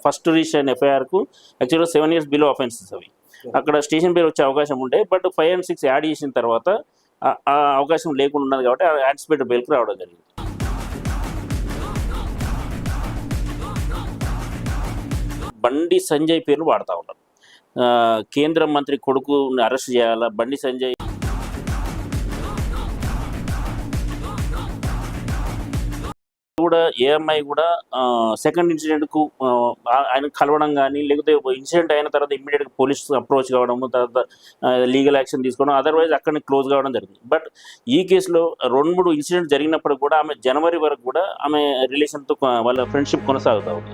First register అయిన ఎఫ్ఐఆర్కు యాక్చువల్గా 7 years below offences అవి. అక్కడ స్టేషన్ పేరు వచ్చే అవకాశం ఉండే, బట్ 5 and 6 యాడ్ చేసిన తర్వాత ఆ అవకాశం లేకుండా ఉన్నది కాబట్టి యాంటిసిపేటెడ్ బెయిల్కి రావడం జరిగింది. బండి సంజయ్ పేరును వాడుతూ ఉన్నారు. కేంద్ర మంత్రి కొడుకుని అరెస్ట్ చేయాలా, బండి సంజయ్ కూడా ఏఎంఐ కూడా సెకండ్ ఇన్సిడెంట్కు ఆయన కలవడం కానీ, లేకపోతే ఇన్సిడెంట్ అయిన తర్వాత ఇమ్మీడియట్గా పోలీస్ అప్రోచ్ కావడము, తర్వాత లీగల్ యాక్షన్ తీసుకోవడం, అదర్వైజ్ అక్కడిని క్లోజ్ కావడం జరిగింది. బట్ ఈ కేసులో 2-3 ఇన్సిడెంట్ జరిగినప్పుడు కూడా ఆమె జనవరి వరకు కూడా ఆమె రిలేషన్తో వాళ్ళ ఫ్రెండ్షిప్ కొనసాగుతూ ఉంది.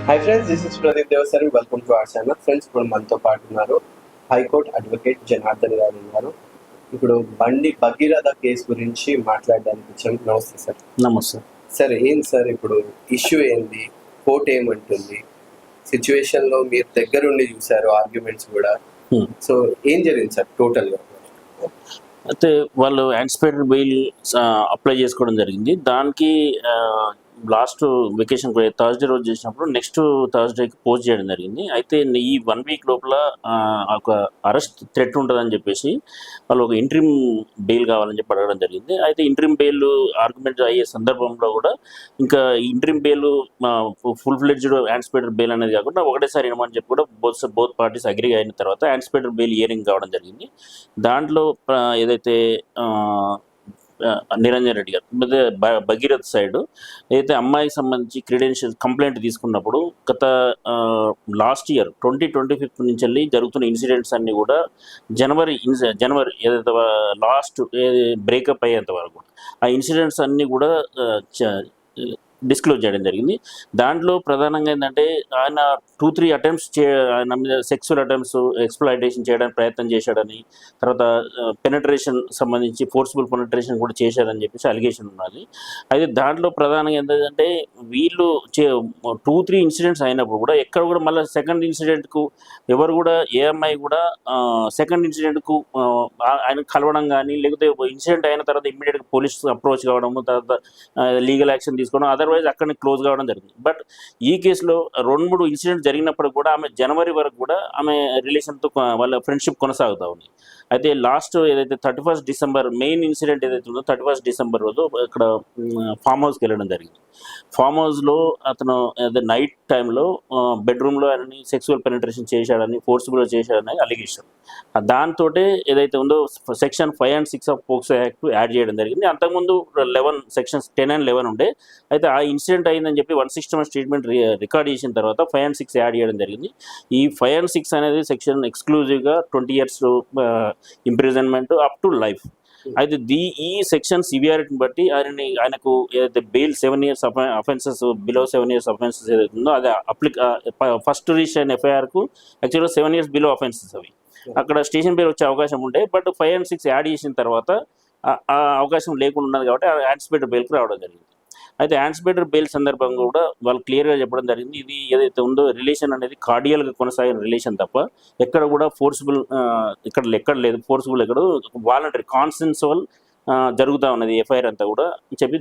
Hi friends, this is Pradeep Devasari. Welcome to our channel. Friends, ఇప్పుడు మనతో పాటు ఉన్నారు హైకోర్టు అడ్వకేట్ జనార్దన్ గారు ఉన్నారు. ఇప్పుడు బండి భగీరథ కేసు గురించి మాట్లాడడానికి వచ్చాము. నమస్తే సార్. నమస్తే సార్. ఏంటి సార్ ఇప్పుడు ఇష్యూ ఏంది, కోర్టు ఏమంటుంది, సిచ్యువేషన్లో మీరు దగ్గరుండి చూసారు ఆర్గ్యుమెంట్స్ కూడా, సో ఏం జరిగింది సార్ టోటల్గా? అయితే వాళ్ళు యాంటిసిపేటెడ్ బెయిల్ అప్లై చేసుకోవడం జరిగింది. దానికి లాస్ట్ వెకేషన్ థర్స్డే రోజు చేసినప్పుడు నెక్స్ట్ థర్స్డేకి పోస్ట్ చేయడం జరిగింది. అయితే ఈ 1 week లోపల ఒక అరెస్ట్ థ్రెట్ ఉంటుందని చెప్పేసి వాళ్ళు ఒక ఇంట్రీమ్ బెయిల్ కావాలని చెప్పి అడగడం జరిగింది. అయితే ఇంట్రీమ్ బెయిల్ ఆర్గ్యుమెంట్ అయ్యే సందర్భంలో కూడా ఇంకా interim bail full fledged anticipated bail అనేది కాకుండా ఒకటేసారి ఇవ్వమని చెప్పి కూడా బోత్ పార్టీస్ అగ్రీ అయిన తర్వాత యాంటిసిపేటెడ్ బెయిల్ హియరింగ్ కావడం జరిగింది. దాంట్లో ఏదైతే నిరంజన్ రెడ్డి గారు భగీరథ్ సైడ్ అయితే అమ్మాయికి సంబంధించి క్రెడెన్షియల్స్ కంప్లైంట్ తీసుకున్నప్పుడు గత లాస్ట్ ఇయర్ 2025 నుంచి వెళ్ళి జరుగుతున్న ఇన్సిడెంట్స్ అన్నీ కూడా జనవరి ఏదైతే లాస్ట్ బ్రేకప్ అయ్యేంత వరకు ఆ ఇన్సిడెంట్స్ అన్నీ కూడా డిస్క్లోజ్ చేయడం జరిగింది. దాంట్లో ప్రధానంగా ఏంటంటే ఆయన 2-3 అటెంప్ట్స్ ఆయన మీద సెక్సువల్ అటెంప్ట్స్ ఎక్స్‌ప్లాయిటేషన్ చేయడానికి ప్రయత్నం చేశాడని, తర్వాత పెనట్రేషన్ సంబంధించి ఫోర్స్ఫుల్ పెనట్రేషన్ కూడా చేశారని చెప్పేసి అలిగేషన్ ఉన్నది. అయితే దాంట్లో ప్రధానంగా ఏంటంటే వీళ్ళు 2-3 ఇన్సిడెంట్స్ అయినప్పుడు కూడా ఎక్కడ కూడా మళ్ళీ సెకండ్ ఇన్సిడెంట్కు ఎవరు కూడా ఏఎంఐ కూడా సెకండ్ ఇన్సిడెంట్కు ఆయన కలవడం కానీ, లేకపోతే ఇన్సిడెంట్ అయిన తర్వాత ఇమ్మీడియట్గా పోలీస్ అప్రోచ్ కావడము, తర్వాత లీగల్ యాక్షన్ తీసుకోవడం, అదర్వైజ్ అక్కడిని క్లోజ్ కావడం జరిగింది. బట్ ఈ కేసులో 2-3 ఇన్సిడెంట్ జరిగినప్పుడు కూడా ఆమె జనవరి వరకు కూడా ఆమె రిలేషన్తో వాళ్ళ ఫ్రెండ్షిప్ కొనసాగుతూ ఉంది. అయితే లాస్ట్ ఏదైతే 31st December మెయిన్ ఇన్సిడెంట్ ఏదైతే ఉందో 31st December రోజు ఇక్కడ ఫామ్ హౌస్కి వెళ్ళడం జరిగింది. ఫామ్ హౌస్లో అతను నైట్ టైంలో బెడ్రూమ్లో ఆయనని సెక్సువల్ పెనట్రేషన్ చేశాడని, ఫోర్స్ఫుల్గా చేశాడని అలిగేషన్. దాంతో ఏదైతే ఉందో section 5 and 6 of POCSO act add చేయడం జరిగింది. అంతకుముందు 11 సెక్షన్స్ 10 and 11 ఉండే. అయితే ఆ ఇన్సిడెంట్ అయిందని చెప్పి 161 స్టేట్మెంట్ రికార్డ్ చేసిన తర్వాత 5 and 6 యాడ్ చేయడం జరిగింది. ఈ 5 and 6 అనేది సెక్షన్ ఎక్స్క్లూజివ్గా 20 years imprisonment up to life. అయితే ఈ సెక్షన్ సివియారిటీని బట్టి ఆయనకు ఏదైతే bail 7 years offences below 7 years offences ఏదైతే ఉందో అది ఫస్ట్ రిజిస్టర్ అయిన ఎఫ్ఐఆర్కు యాక్చువల్గా 7 years బిలో అఫెన్సెస్ అవి. అక్కడ స్టేషన్ పేరు వచ్చే అవకాశం ఉండే, బట్ 5 and 6 యాడ్ చేసిన తర్వాత ఆ అవకాశం లేకుండా ఉన్నది కాబట్టి యాంటిసిపేటెడ్ బెయిల్కి రావడం జరిగింది. అయితే యాంటిసిపేటెడ్ బెయిల్ సందర్భంగా కూడా వాళ్ళు క్లియర్గా చెప్పడం జరిగింది, ఇది ఏదైతే ఉందో రిలేషన్ అనేది కార్డియల్గా కొనసాగిన రిలేషన్ తప్ప ఎక్కడ కూడా ఫోర్స్ఫుల్ ఎక్కడ లేదు, ఫోర్స్ఫుల్ ఎక్కడ వాలంటరీ కాన్సెన్సువల్ జరుగుతూ ఉన్నది ఎఫ్ఐఆర్ అంతా కూడా చెప్పి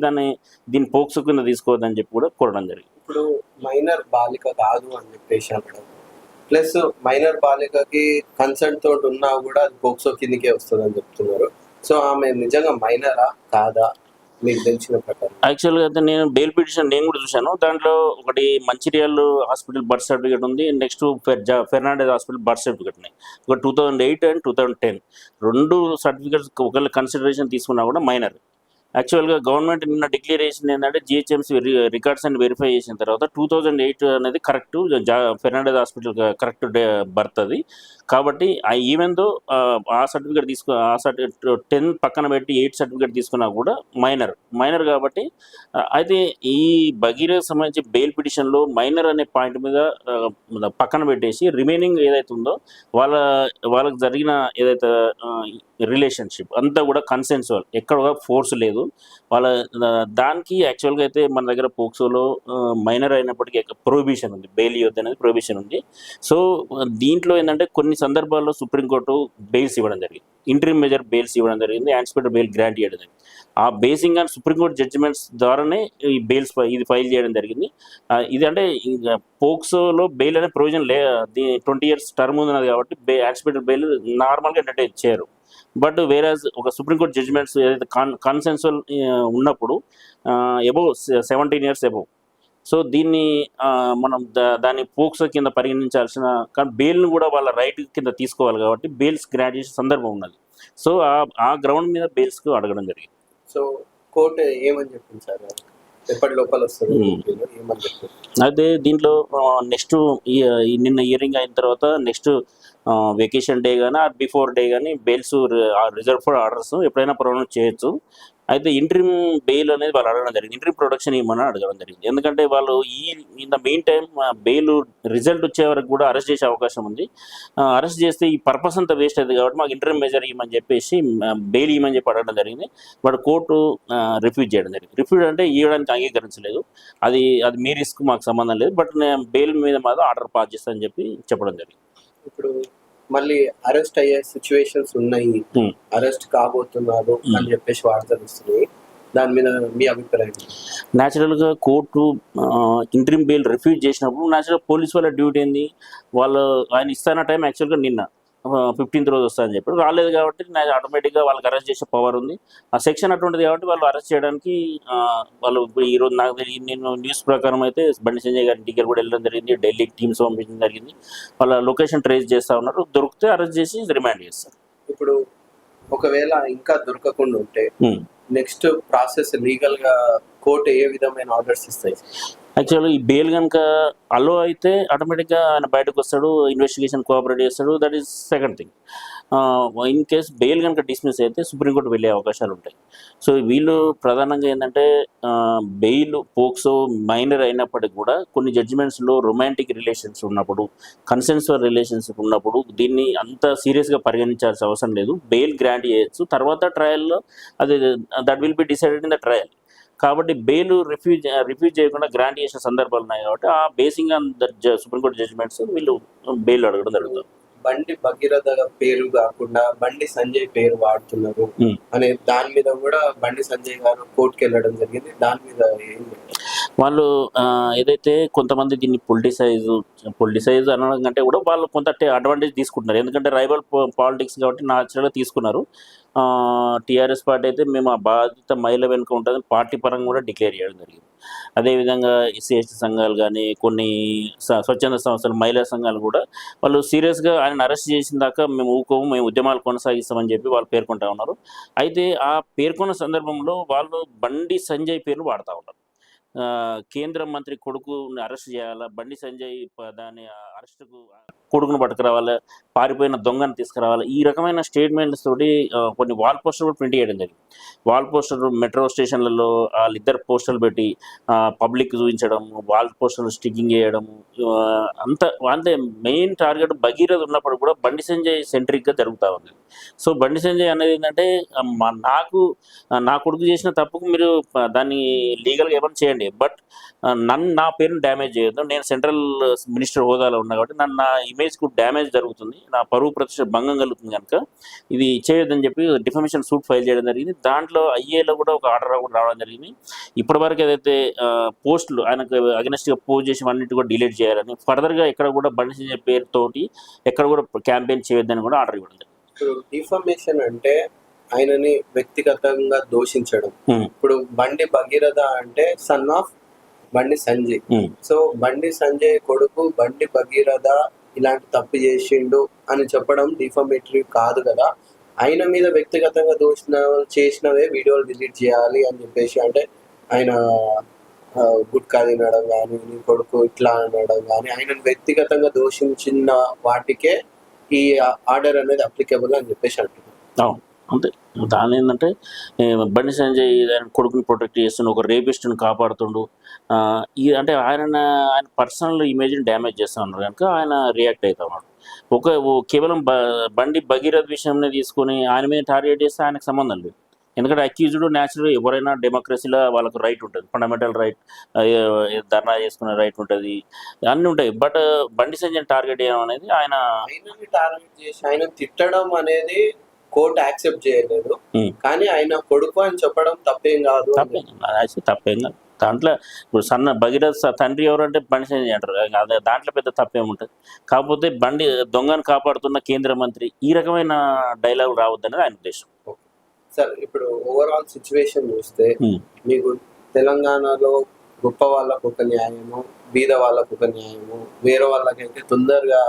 దీన్ని పోక్సో కింద తీసుకోవద్దని చెప్పి కూడా కోరడం జరిగింది. ఇప్పుడు మైనర్ బాలిక కాదు అని చెప్పేసి అనడం, ప్లస్ మైనర్ బాలికకి కన్సెంట్ తోటి ఉన్నా కూడా అది పోక్సో కిందకే వస్తుంది అని చెప్తున్నారు. సో ఆమె నిజంగా మైనరా కాదా మీకు తెలిసిన ప్రకారం? యాక్చువల్గా అయితే నేను బెయిల్ పిటిషన్ నేను కూడా చూశాను. దాంట్లో ఒకటి మంచిర్యాల హాస్పిటల్ బర్త్ సర్టిఫికేట్ ఉంది, next Fernandes hospital birth certificate ఉన్నాయి. ఒక 2008 and 2010 2 సర్టిఫికేట్స్ ఒకవేళ కన్సిడరేషన్ తీసుకున్నా కూడా మైనర్. యాక్చువల్గా గవర్నమెంట్ నిన్న డిక్లరేషన్ ఏంటంటే జిహెచ్ఎంసీ రికార్డ్స్ అని వెరిఫై చేసిన తర్వాత 2008 అనేది correct, Fernandes hospital correct birth అది. కాబట్టి ఈవెన్ దో ఆ సర్టిఫికేట్ ఆ సర్టిఫికేట్ 10 పక్కన పెట్టి 8 సర్టిఫికేట్ తీసుకున్నా కూడా మైనర్ కాబట్టి. అయితే ఈ భగీరథ సంబంధించి బెయిల్ పిటిషన్లో మైనర్ అనే పాయింట్ మీద పక్కన పెట్టేసి రిమైనింగ్ ఏదైతే ఉందో వాళ్ళకి జరిగిన ఏదైతే రిలేషన్షిప్ అంతా కూడా కన్సెన్సువల్, ఎక్కడ కూడా ఫోర్స్ లేదు వాళ్ళ. దానికి యాక్చువల్గా అయితే మన దగ్గర పోక్సోలో మైనర్ అయినప్పటికీ ప్రొహిబిషన్ ఉంది, బెయిల్ ఇవ్వద్దు అనేది ప్రొహిబిషన్ ఉంది. సో దీంట్లో ఏంటంటే కొన్ని సందర్భాల్లో సుప్రీంకోర్టు బెయిల్స్ ఇవ్వడం జరిగింది, ఇంటరిమ్ మెజర్ బెయిల్స్ ఇవ్వడం జరిగింది, యాంటిసిపేటెడ్ బెయిల్ గ్రాంట్ చేయడం జరిగింది. ఆ బేసింగ్ ఆన్ సుప్రీంకోర్టు జడ్జిమెంట్స్ ద్వారానే ఈ బెయిల్స్ ఇది ఫైల్ చేయడం జరిగింది. ఇది అంటే పోక్సోలో బెయిల్ అనే ప్రొవిజన్ 20 years టర్మ్ ఉన్నది కాబట్టి యాంటిసిపేటెడ్ బెయిల్ నార్మల్గా ఏంటంటే ఇచ్చారు. బట్ వేరేజ్ ఒక సుప్రీంకోర్టు జడ్జిమెంట్స్ ఏదైతే కన్సెన్సువల్ ఉన్నప్పుడు అబౌవ్ 17 years అబౌవ్, సో దీన్ని మనం దాన్ని పోక్సో కింద పరిగణించాల్సిన, కానీ బెయిల్ను కూడా వాళ్ళ రైట్ కింద తీసుకోవాలి కాబట్టి బెయిల్స్ గ్రాంట్ చేసే సందర్భం ఉన్నది. సో ఆ గ్రౌండ్ మీద బెయిల్స్కు అడగడం జరిగింది. సో కోర్టు ఏమని చెప్పింది సార్, ఎప్పటి లోపల వస్తుంది ఏమని చెప్పింది? అయితే దీంట్లో నెక్స్ట్ నిన్న హియరింగ్ అయిన తర్వాత నెక్స్ట్ వెకేషన్ డే కానీ బిఫోర్ డే కానీ బెయిల్స్ రిజర్వ్ ఫర్ ఆర్డర్స్ ఎప్పుడైనా ప్రొనౌన్స్ చేయొచ్చు. అయితే ఇంటరిమ్ బెయిల్ అనేది వాళ్ళు అడగడం జరిగింది, ఇంటరిమ్ ప్రొటెక్షన్ ఇవ్వమని అడగడం జరిగింది. ఎందుకంటే వాళ్ళు in the main time bail result వచ్చే వరకు కూడా అరెస్ట్ చేసే అవకాశం ఉంది. అరెస్ట్ చేస్తే ఈ పర్పస్ అంతా వేస్ట్ అవుతుంది కాబట్టి మాకు ఇంటరిమ్ మెజర్ ఇవ్వమని చెప్పేసి బెయిల్ ఇవ్వమని చెప్పి అడగడం జరిగింది. బట్ కోర్టు రిఫ్యూజ్ చేయడం జరిగింది. రిఫ్యూజ్ అంటే ఇవ్వడానికి అంగీకరించలేదు, అది మీ రిస్క్ మాకు సంబంధం లేదు, బట్ నేను బెయిల్ మీద మాత్రం ఆర్డర్ పాస్ చేస్తానని చెప్పి చెప్పడం జరిగింది. ఇప్పుడు మళ్ళీ అరెస్ట్ అయ్యే సిచ్యువేషన్స్ ఉన్నాయి, అరెస్ట్ కాబోతున్నారు అని చెప్పేసి వార్తలు వస్తున్నాయి, దాని మీద మీ అభిప్రాయం? న్యాచురల్గా కోర్టు ఇంటరిమ్ బెయిల్ రిఫ్యూజ్ చేసినప్పుడు న్యాచురల్ పోలీస్ వాళ్ళ డ్యూటీ ఏంది, వాళ్ళు ఆయన ఇస్తాన టైం యాక్చువల్గా నిన్న 15th రోజు వస్తాయని చెప్పి రాలేదు కాబట్టి ఆటోమేటిక్గా వాళ్ళకి అరెస్ట్ చేసే పవర్ ఉంది. ఆ సెక్షన్ అటువంటిది కాబట్టి వాళ్ళు అరెస్ట్ చేయడానికి వాళ్ళు ఈరోజు నాకు నేను న్యూస్ ప్రకారం అయితే బండి సంజయ్ గారి ఇంటికి కూడా వెళ్ళడం జరిగింది, ఢిల్లీకి టీమ్స్ పంపించడం జరిగింది. వాళ్ళ లొకేషన్ ట్రేస్ చేస్తూ ఉన్నారు, దొరికితే అరెస్ట్ చేసి రిమాండ్ చేస్తారు. ఇప్పుడు ఒకవేళ ఇంకా దొరకకుండా ఉంటే నెక్స్ట్ ప్రాసెస్ లీగల్ గా కోర్టు ఏ విధమైన ఆర్డర్స్ ఇస్తాయి? యాక్చువల్గా ఈ బెయిల్ కనుక అలో అయితే ఆటోమేటిక్గా ఆయన బయటకు వస్తాడు, ఇన్వెస్టిగేషన్ కోఆపరేట్ చేస్తాడు, that is second thing. In case bail కనుక డిస్మిస్ అయితే సుప్రీంకోర్టు వెళ్ళే అవకాశాలు ఉంటాయి. సో వీళ్ళు ప్రధానంగా ఏంటంటే బెయిల్ పోక్సో మైనర్ అయినప్పటికీ కూడా కొన్ని జడ్జిమెంట్స్లో రొమాంటిక్ రిలేషన్స్ ఉన్నప్పుడు, కన్సెన్సువల్ రిలేషన్స్ ఉన్నప్పుడు దీన్ని అంత సీరియస్గా పరిగణించాల్సిన అవసరం లేదు, బెయిల్ గ్రాంట్ చేయొచ్చు. తర్వాత ట్రయల్లో అది that will be decided in the trial. కాబట్టి బెయిల్ రిఫ్యూజ్ చేయకుండా గ్రాంట్ చేసిన సందర్భాలు ఉన్నాయి కాబట్టి ఆ basing on that supreme court judgements వీళ్ళు బెయిల్ అడగడం జరుగుతుంది. బండి భగీరథ పేరు కాకుండా బండి సంజయ్ పేరు వాడుతున్నారు అనే దాని మీద కూడా బండి సంజయ్ గారు కోర్టుకి వెళ్ళడం జరిగింది. దాని మీద వాళ్ళు ఏదైతే కొంతమంది దీన్ని పొలిటిసైజ్ అనడం కంటే కూడా వాళ్ళు కొంత అడ్వాంటేజ్ తీసుకుంటున్నారు, ఎందుకంటే రైవల్ పాలిటిక్స్ కాబట్టి న్యాచురల్గా తీసుకున్నారు. టీఆర్ఎస్ పార్టీ అయితే మేము ఆ బాధ్యత మహిళ వెనుక ఉంటుందని పార్టీ పరంగా కూడా డిక్లేర్ చేయడం జరిగింది. అదేవిధంగా ఎస్సీ ఎస్టీ సంఘాలు కానీ కొన్ని స్వచ్ఛంద సంస్థలు, మహిళా సంఘాలు కూడా వాళ్ళు సీరియస్గా ఆయన అరెస్ట్ చేసిన దాకా మేము ఊకోము, మేము ఉద్యమాలు కొనసాగిస్తామని చెప్పి వాళ్ళు పేర్కొంటా ఉన్నారు. అయితే ఆ పేర్కొన్న సందర్భంలో వాళ్ళు బండి సంజయ్ పేర్లు వాడుతూ ఉన్నారు. కేంద్ర మంత్రి కొడుకుని అరెస్ట్ చేయాలా, బండి సంజయ్ దాని అరెస్టుకు కొడుకును పట్టుకురావాలి, పారిపోయిన దొంగను తీసుకురావాలి, ఈ రకమైన స్టేట్మెంట్స్ తోటి కొన్ని వాల్ పోస్టర్ కూడా ప్రింట్ చేయడం జరిగింది. వాల్ పోస్టర్ మెట్రో స్టేషన్లలో వాళ్ళిద్దరు పోస్టర్లు పెట్టి పబ్లిక్ చూపించడం, వాల్ పోస్టర్లు స్టిక్కింగ్ చేయడం, అంటే మెయిన్ టార్గెట్ భగీరథ ఉన్నప్పుడు కూడా బండి సంజయ్ సెంట్రిక్గా జరుగుతూ ఉంది. సో బండి సంజయ్ అనేది ఏంటంటే నా కొడుకు చేసిన తప్పుకు మీరు దాన్ని లీగల్గా ఏమైనా చేయండి, బట్ నా పేరును డ్యామేజ్ చేయొద్దు, నేను సెంట్రల్ మినిస్టర్ హోదాలో ఉన్నా కాబట్టి నా ఇమేజ్కు డ్యామేజ్ జరుగుతుంది, నా పరువు ప్రతిష్ట భంగం కలుగుతుంది, కనుక ఇది చేయొద్దని చెప్పి డిఫమేషన్ సూట్ ఫైల్ చేయడం జరిగింది. దాంట్లో ఐఏలో కూడా ఒక ఆర్డర్ కూడా రావడం జరిగింది. ఇప్పటివరకు ఏదైతే పోస్టులు ఆయనకు అగెనెస్ట్గా పోస్ట్ చేసి అన్నిటి కూడా డిలీట్ చేయాలని, ఫర్దర్గా ఎక్కడ కూడా బండి సంజయ్ పేరుతోటి ఎక్కడ కూడా క్యాంపెయిన్ చేయొద్దని కూడా ఆర్డర్ ఇవ్వడం జరిగింది. డిఫమేషన్ అంటే ఆయనని వ్యక్తిగతంగా దూషించడం. ఇప్పుడు బండి భగీరథ అంటే son of Bandi Sanjay. So Bandi Sanjay కొడుకు బండి భగీరథ ఇలాంటి తప్పు చేసిండు అని చెప్పడం డిఫమేటరీ కాదు కదా. ఆయన మీద వ్యక్తిగతంగా చేసినవే వీడియోలు డిలీట్ చేయాలి అని చెప్పేసి, అంటే ఆయన గుట్కా తినడం కానీ, నీ కొడుకు ఇట్లా అనడం కానీ, ఆయనను వ్యక్తిగతంగా దూషించిన వాటికే ఈ ఆర్డర్ అనేది అప్లికేబుల్ అని చెప్పేసి అంటున్నాను. అంతే. దాని ఏంటంటే బండి సంజయ్ ఆయన కొడుకుని ప్రొటెక్ట్ చేస్తుండు, ఒక రేపిస్ట్ని కాపాడుతుండు. అంటే ఆయన పర్సనల్ ఇమేజ్ని డ్యామేజ్ చేస్తూ ఉన్నారు కనుక ఆయన రియాక్ట్ అవుతా ఉన్నాడు. కేవలం బండి భగీరథ్ విషయంలో తీసుకొని ఆయన మీద టార్గెట్ చేస్తే ఆయనకు సంబంధం లేదు. ఎందుకంటే అక్యూజ్డ్ న్యాచురల్గా ఎవరైనా డెమోక్రసీలో వాళ్ళకు రైట్ ఉంటుంది, ఫండమెంటల్ రైట్, ధర్నా చేసుకునే రైట్ ఉంటుంది, అన్నీ ఉంటాయి. బట్ బండి సంజయ్ టార్గెట్ చేయడం అనేది ఆయనని టార్గెట్ చేసి ఆయన తిట్టడం అనేది కోర్టు యాక్సెప్ట్ చేయలేదు. కానీ ఆయన కొడుకు అని చెప్పడం తప్పేం కాదు. తప్పేం కాదు దాంట్లో. ఇప్పుడు భగీరథ్ తండ్రి ఎవరంటే బండి సంజయ్ అంటారు, అదే దాంట్లో పెద్ద తప్పేముంటుంది. కాకపోతే బండి దొంగను కాపాడుతున్న కేంద్ర మంత్రి ఈ రకమైన డైలాగ్ రావద్దనేది ఆయన ఉద్దేశం. సార్, ఇప్పుడు ఓవరాల్ సిచ్యువేషన్ చూస్తే మీకు తెలంగాణలో గొప్ప వాళ్ళకు ఒక న్యాయము, బీద వాళ్ళకు ఒక న్యాయము, వేరే వాళ్ళకైతే తొందరగా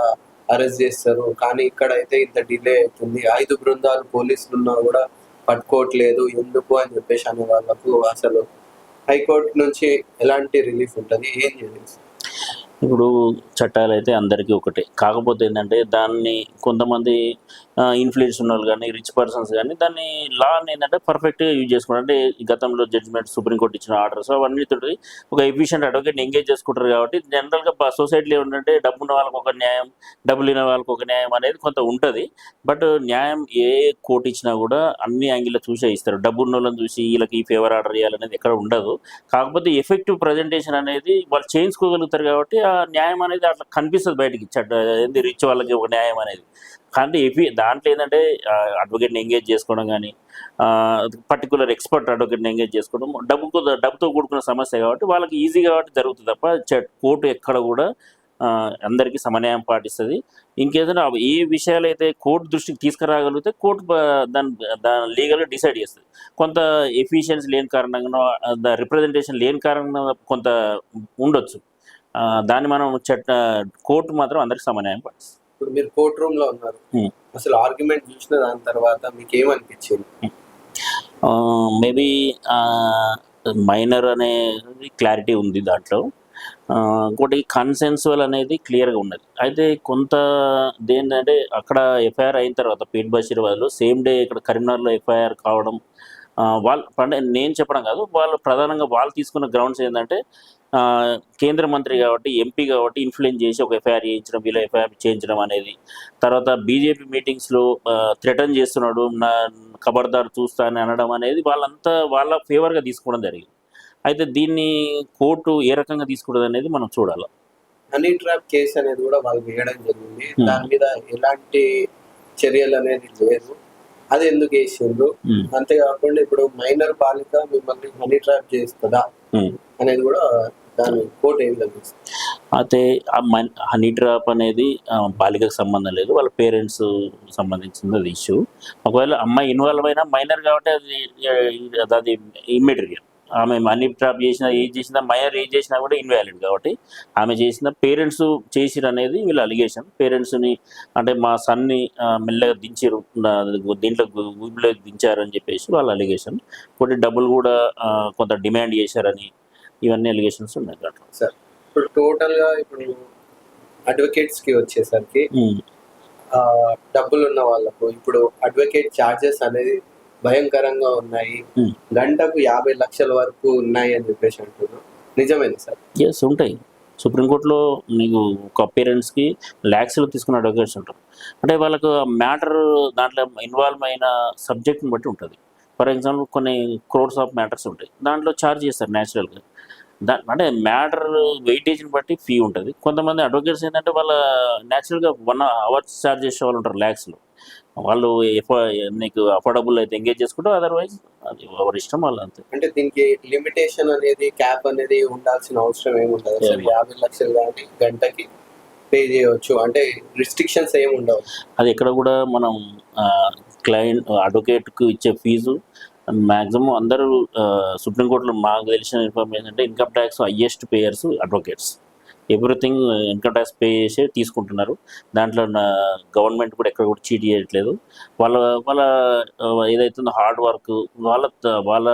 అరెస్ట్ చేస్తారు. కానీ ఇక్కడైతే ఇంత డిలే అవుతుంది, 5 బృందాలు పోలీసులు ఉన్నా కూడా పట్టుకోవట్లేదు ఎందుకు అని చెప్పేసి అనే వాళ్ళకు అసలు హైకోర్టు నుంచి ఎలాంటి రిలీఫ్ ఉంటుంది, ఏం చేయాలి? ఇప్పుడు చట్టాలు అయితే అందరికీ ఒకటే, కాకపోతే ఏంటంటే దాన్ని కొంతమంది ఇన్ఫ్లుయెన్స్ ఉన్న వాళ్ళు కానీ రిచ్ పర్సన్స్ కానీ దాన్ని లాని ఏంటంటే పర్ఫెక్ట్గా యూజ్ చేసుకుంటారు. అంటే ఈ గతంలో జడ్జిమెంట్ సుప్రీంకోర్టు ఇచ్చిన ఆర్డర్స్ అవన్నీతో ఒక ఎఫిషియెంట్ అడ్వకేట్ని ఎంగేజ్ చేసుకుంటారు. కాబట్టి జనరల్గా సొసైటీలో ఏంటంటే డబ్బున్న వాళ్ళకి ఒక న్యాయం, డబ్బు లేని వాళ్ళకి ఒక న్యాయం అనేది కొంత ఉంటుంది. బట్ న్యాయం ఏ కోర్టు ఇచ్చినా కూడా అన్ని యాంగిల్లో చూసే ఇస్తారు. డబ్బు ఉన్న వాళ్ళని చూసి వీళ్ళకి ఈ ఫేవర్ ఆర్డర్ చేయాలనేది ఎక్కడ ఉండదు. కాకపోతే ఎఫెక్టివ్ ప్రజెంటేషన్ అనేది వాళ్ళు చేయించుకోగలుగుతారు కాబట్టి ఆ న్యాయం అనేది అట్లా కనిపిస్తుంది బయటికి. ఏంది రిచ్ వాళ్ళకి ఒక న్యాయం అనేది. కానీ దాంట్లో ఏంటంటే అడ్వకేట్ని ఎంగేజ్ చేసుకోవడం కానీ, పర్టికులర్ ఎక్స్పర్ట్ అడ్వకేట్ని ఎంగేజ్ చేసుకోవడం డబ్బుతో కూడుకున్న సమస్య కాబట్టి వాళ్ళకి ఈజీ కాబట్టి జరుగుతుంది తప్ప కోర్టు ఎక్కడ కూడా అందరికీ సమన్యాయం పాటిస్తుంది. ఇంకేదైనా ఏ విషయాలు అయితే కోర్టు దృష్టికి తీసుకురాగలిగితే కోర్టు దాని లీగల్గా డిసైడ్ చేస్తుంది. కొంత ఎఫిషియన్సీ లేని కారణంగా, రిప్రజెంటేషన్ లేని కారణంగా కొంత ఉండొచ్చు. దాన్ని మనం కోర్టు మాత్రం అందరికి సమన్యాయం పాటిస్తుంది. ఇప్పుడు మీరు కోర్ట్ రూమ్ లో ఉన్నారు, అసలు ఆర్గ్యుమెంట్ చూసిన దాని తర్వాత మీకు ఏమనిపించింది? మేబీ మైనర్ అనేది క్లారిటీ ఉంది దాంట్లో. ఇంకోటి కన్సెన్సువల్ అనేది క్లియర్గా ఉన్నది. అయితే కొంత దేంటంటే అక్కడ ఎఫ్ఐఆర్ అయిన తర్వాత పీట్ బషీరాబాద్లో సేమ్ డే ఇక్కడ కరీంనగర్లో ఎఫ్ఐఆర్ కావడం, అంటే నేను చెప్పడం కాదు, వాళ్ళు ప్రధానంగా వాళ్ళు తీసుకున్న గ్రౌండ్స్ ఏంటంటే కేంద్ర మంత్రి కాబట్టి, ఎంపీ కాబట్టి ఇన్ఫ్లుయెన్స్ చేసి ఒక ఎఫ్ఐఆర్ చేయించడం, వీళ్ళ ఎఫ్ఐఆర్ చేయించడం అనేది. తర్వాత బీజేపీ మీటింగ్స్లో థ్రెటన్ చేస్తున్నాడు, ఖబర్దార్ చూస్తా అని అనడం అనేది వాళ్ళంతా వాళ్ళ ఫేవర్గా తీసుకోవడం జరిగింది. అయితే దీన్ని కోర్టు ఏ రకంగా తీసుకుంటుంది అనేది మనం చూడాలి. హనీ ట్రాప్ కేసు అనేది కూడా వాళ్ళు వేయడం జరిగింది, దాని మీద ఎలాంటి చర్యలు అనేది లేదు, అది ఎందుకు వేసిండ్రు? అంతేకాకుండా ఇప్పుడు మైనర్ బాలిక మిమ్మల్ని హనీ ట్రాప్ చేస్తుందా అనేది కూడా దాని కోర్టు ఏం లభిస్తుంది. అయితే ఆ హనీ ట్రాప్ అనేది బాలికకు సంబంధం లేదు, వాళ్ళ పేరెంట్స్ సంబంధించింది అది ఇష్యూ. ఒకవేళ అమ్మాయి ఇన్వాల్వ్ అయినా మైనర్ కాబట్టి అది ఇమ్మెటీరియల్. ఆమె హనీ ట్రాప్ చేసినా ఏజ్ చేసినా, మైనర్ ఏజ్ చేసినా కూడా ఇన్వాలిడ్ కాబట్టి ఆమె చేసిన పేరెంట్స్ చేసిరు అనేది వీళ్ళ అలిగేషన్. పేరెంట్స్ని అంటే మా సన్ని మెల్లగా దించారు, దీంట్లో ఊబిలోకి దించారని చెప్పేసి వాళ్ళ అలిగేషన్. కొన్ని డబ్బులు కూడా కొంత డిమాండ్ చేశారని, ఇవన్నీ అలిగేషన్స్ ఉన్నాయి దాంట్లో. సార్, ఇప్పుడు టోటల్గా ఇప్పుడు అడ్వకేట్స్కి వచ్చేసరికి డబ్బులు ఉన్న వాళ్ళకు ఇప్పుడు అడ్వకేట్ ఛార్జెస్ అనేది భయంకరంగా ఉన్నాయి, గంటకు 50 లక్షల వరకు ఉన్నాయి అని చెప్పేసి అంటున్నారు. నిజమేనా సార్? ఎస్, ఉంటాయి. సుప్రీంకోర్టులో నీకు ఒక పేరెంట్స్కి ల్యాక్స్లో తీసుకున్న అడ్వకేట్స్ ఉంటారు. అంటే వాళ్ళకు మ్యాటర్ దాంట్లో ఇన్వాల్వ్ అయిన సబ్జెక్ట్ని బట్టి ఉంటుంది. ఫర్ ఎగ్జాంపుల్ కొన్ని క్రోర్స్ ఆఫ్ మ్యాటర్స్ ఉంటాయి, దాంట్లో ఛార్జ్ చేస్తారు న్యాచురల్గా. అంటే మ్యాటర్ వెయిటేజ్ని బట్టి ఫీ ఉంటుంది. కొంతమంది అడ్వకేట్స్ ఏంటంటే వాళ్ళ న్యాచురల్గా 1 hour ఛార్జ్ చేసే వాళ్ళు ఉంటారు ల్యాక్స్లో. వాళ్ళు నీకు అఫోర్డబుల్ అయితే ఎంగేజ్ చేసుకుంటారు, అదర్వైజ్ అది ఎవరి ఇష్టం వాళ్ళు, అంతే. అంటే దీనికి లిమిటేషన్ అనేది, క్యాప్ అనేది ఉండాల్సిన అవసరం ఏముంటుంది? 50 లక్షలు కానీ గంటకి పే చేయవచ్చు అంటే రిస్ట్రిక్షన్స్ ఏమి ఉండవు. అది ఎక్కడ కూడా మనం అడ్వకేట్కు ఇచ్చే ఫీజు మ్యాక్సిమం అందరూ సుప్రీంకోర్టులో మాకు తెలిసిన ఇన్ఫర్మేషన్ అంటే income tax highest payers advocates. Everything income tax pay చేసి తీసుకుంటున్నారు. దాంట్లో గవర్నమెంట్ కూడా ఎక్కడ కూడా చీట్ చేయట్లేదు. వాళ్ళ వాళ్ళ ఏదైతుందో హార్డ్ వర్క్, వాళ్ళ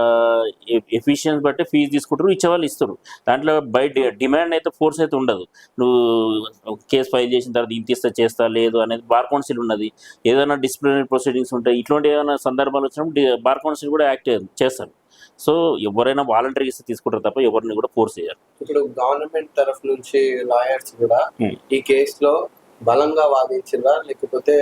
ఎఫిషియన్సీ బట్టి ఫీజు తీసుకుంటారు, ఇచ్చేవాళ్ళు ఇస్తారు. దాంట్లో బై డిమాండ్ అయితే ఫోర్స్ అయితే ఉండదు. నువ్వు కేసు ఫైల్ చేసిన తర్వాత ఇంత ఇస్తా చేస్తా లేదు అనేది బార్ కౌన్సిల్ ఉన్నది. ఏదైనా డిసిప్లినరీ ప్రొసీడింగ్స్ ఉంటాయి, ఇట్లాంటి ఏమైనా సందర్భాలు వచ్చినప్పుడు బార్ కౌన్సిల్ కూడా యాక్ట్ చేస్తారు. సో ఎవరైనా వాలంటరీ ఇస్తే తీసుకుంటారు తప్ప ఎవరిని కూడా ఫోర్స్ చేయరు. ఇప్పుడు గవర్నమెంట్ తరఫు నుంచి లాయర్స్ కూడా Hmm. ఈ కేసులో బలంగా వాదించిందా లేకపోతే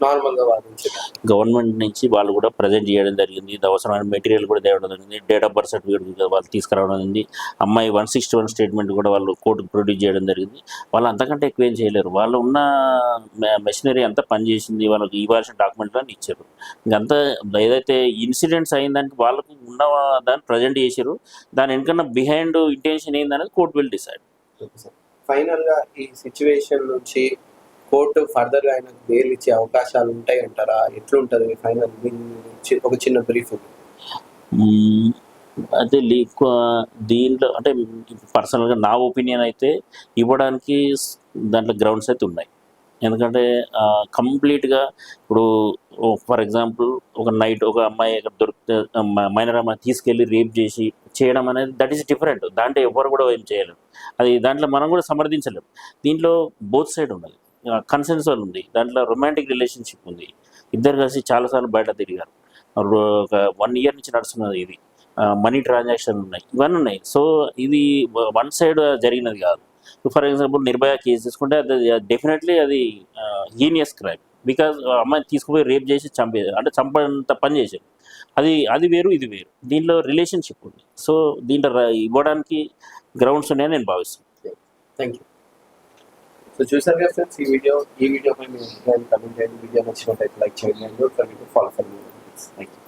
నార్మల్ గా వాదించిందా? గవర్నమెంట్ నుంచి వాళ్ళు కూడా ప్రజెంట్ చేయడం జరిగింది. అవసరమైన మెటీరియల్ కూడా తేవడం జరిగింది. డేట్ ఆఫ్ బర్త్ సర్టిఫికేట్ వాళ్ళు తీసుకురావడం జరిగింది. అమ్మాయి 161 స్టేట్మెంట్ కూడా వాళ్ళు కోర్టుకు ప్రొడ్యూస్ చేయడం జరిగింది. వాళ్ళు అంతకంటే ఎక్కువ ఏం చేయలేరు. వాళ్ళు ఉన్న మెషినరీ అంతా పనిచేసింది, వాళ్ళకి ఇవ్వాల్సిన డాక్యుమెంట్లు అని ఇచ్చారు. ఇంకంతా ఏదైతే ఇన్సిడెంట్స్ అయిందానికి వాళ్ళకు ఉన్న దాన్ని ప్రజెంట్ చేశారు. దాని వెనుకన్నా బిహైండ్ ఇంటెన్షన్ ఏందనేది కోర్టు విల్ డిసైడ్. ఫైనల్ గా ఈ సిచ్యువేషన్ నుంచి కోర్టు ఫర్దర్ గా ఆయనకు బెయిల్ ఇచ్చే అవకాశాలు ఉంటాయి అంటారా? ఎట్లుంటది ఫైనల్ ఒక చిన్న బ్రీఫ్? అదే దీంట్లో అంటే పర్సనల్గా నా ఒపీనియన్ అయితే ఇవ్వడానికి దాంట్లో గ్రౌండ్స్ అయితే ఉన్నాయి. ఎందుకంటే కంప్లీట్గా ఇప్పుడు ఫర్ ఎగ్జాంపుల్ ఒక నైట్ ఒక అమ్మాయి దొరికితే మైనర్ అమ్మాయి తీసుకెళ్ళి రేప్ చేసి చేయడం అనేది దట్ ఈస్ డిఫరెంట్. దాంట్లో ఎవరు కూడా ఏం చేయలేరు. అది దాంట్లో మనం కూడా సమర్థించలేము. దీంట్లో బోత్ సైడ్ ఉన్నది, కన్సెన్సువల్ ఉంది, దాంట్లో రొమాంటిక్ రిలేషన్షిప్ ఉంది. ఇద్దరు కలిసి చాలాసార్లు బయట తిరిగారు. ఒక 1 year నుంచి నడుస్తున్నది ఇది. మనీ ట్రాన్సాక్షన్ ఉన్నాయి, ఇవన్నీ ఉన్నాయి. సో ఇది వన్ సైడ్ జరిగినది కాదు. ఫర్ ఎగ్జాంపుల్ నిర్భయ కేసు తీసుకుంటే అది డెఫినెట్లీ అది హీనియస్ క్రైమ్. బికాజ్ అమ్మాయిని తీసుకుపోయి రేప్ చేసి అంటే చంపంత పని చేశారు. అది వేరు, ఇది వేరు. దీంట్లో రిలేషన్షిప్ ఉంది. సో దీంట్లో ఇవ్వడానికి గ్రౌండ్స్ ఉన్నాయని నేను భావిస్తున్నాను. Thank you. సో చూసారు కదా ఫ్రెండ్స్, ఈ వీడియోపై మీరు కమెంట్ చేయండి. వీడియో నచ్చినట్లయితే లైక్ చేయండి. Follow for me. Thank you.